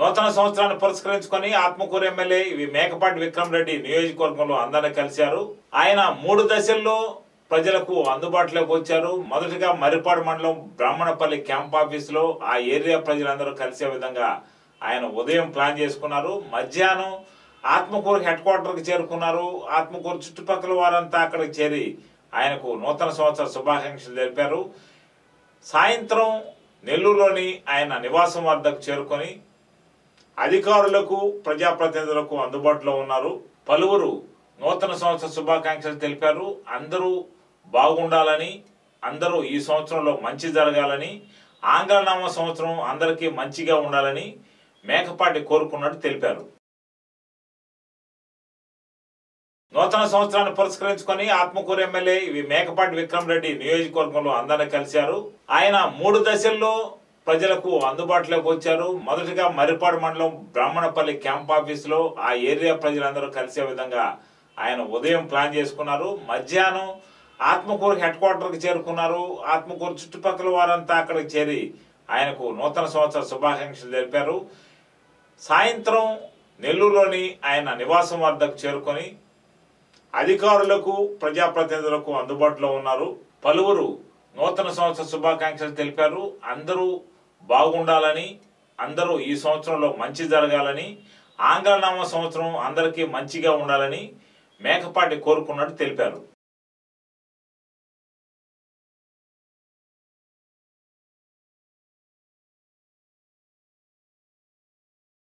నూతన సంవత్సరాన్ని పురస్కరించుకొని ఆత్మకూరు ఎమ్మెల్యే మేకపాటి విక్రమ్ రెడ్డి నియోజకవర్గంలో అందరినీ కలిశారు. ఆయన 3 దశల్లో ప్రజలకు అందుబాటులోకి వచ్చారు. మొదటిగా మర్రిపాడు మండలం బ్రాహ్మణపల్లి క్యాంప్ ఆఫీసులో ఆ ఏరియా ప్రజలందరూ కలిసే విధంగా ఆయన ఉదయం ప్లాన్ చేసుకున్నారు. మధ్యాహ్నం ఆత్మకూరు హెడ్ క్వార్టర్కి చేరుకున్నారు. ఆత్మకూరు చుట్టుపక్కల వారంతా అక్కడికి చేరి ఆయనకు నూతన సంవత్సర శుభాకాంక్షలు తెలిపారు. సాయంత్రం నెల్లూరులోని ఆయన నివాసం వద్దకు చేరుకొని అధికారులకు ప్రజాప్రతినిధులకు అందుబాటులో ఉన్నారు. పలువురు నూతన సంవత్సర శుభాకాంక్షలు తెలిపారు. అందరూ బాగుండాలని, అందరూ ఈ సంవత్సరంలో మంచి జరగాలని, ఆంగ్లనామ సంవత్సరం అందరికీ మంచిగా ఉండాలని మేకపాటి కోరుకున్నట్టు తెలిపారు. నూతన సంవత్సరాన్ని పురస్కరించుకొని ఆత్మకూరు ఎమ్మెల్యే మేకపాటి విక్రమ్ రెడ్డి నియోజకవర్గంలో అందరినీ కలిశారు. ఆయన 3 దశల్లో ప్రజలకు అందుబాటులోకి వచ్చారు. మొదటిగా మర్రిపాడు మండలం బ్రాహ్మణపల్లి క్యాంప్ ఆఫీసులో ఆ ఏరియా ప్రజలందరూ కలిసే విధంగా ఆయన ఉదయం ప్లాన్ చేసుకున్నారు. మధ్యాహ్నం ఆత్మకూరు హెడ్ క్వార్టర్కి చేరుకున్నారు. ఆత్మకూరు చుట్టుపక్కల వారంతా అక్కడికి చేరి ఆయనకు నూతన సంవత్సర శుభాకాంక్షలు తెలిపారు. సాయంత్రం నెల్లూరులోని ఆయన నివాసం వద్దకు చేరుకొని అధికారులకు ప్రజాప్రతినిధులకు అందుబాటులో ఉన్నారు. పలువురు నూతన సంవత్సర శుభాకాంక్షలు తెలిపారు. అందరూ బాగుండాలని, అందరూ ఈ సంవత్సరంలో మంచి జరగాలని, ఆంగ్లనామ సంవత్సరం అందరికీ మంచిగా ఉండాలని మేకపాటి కోరుకున్నట్టు తెలిపారు.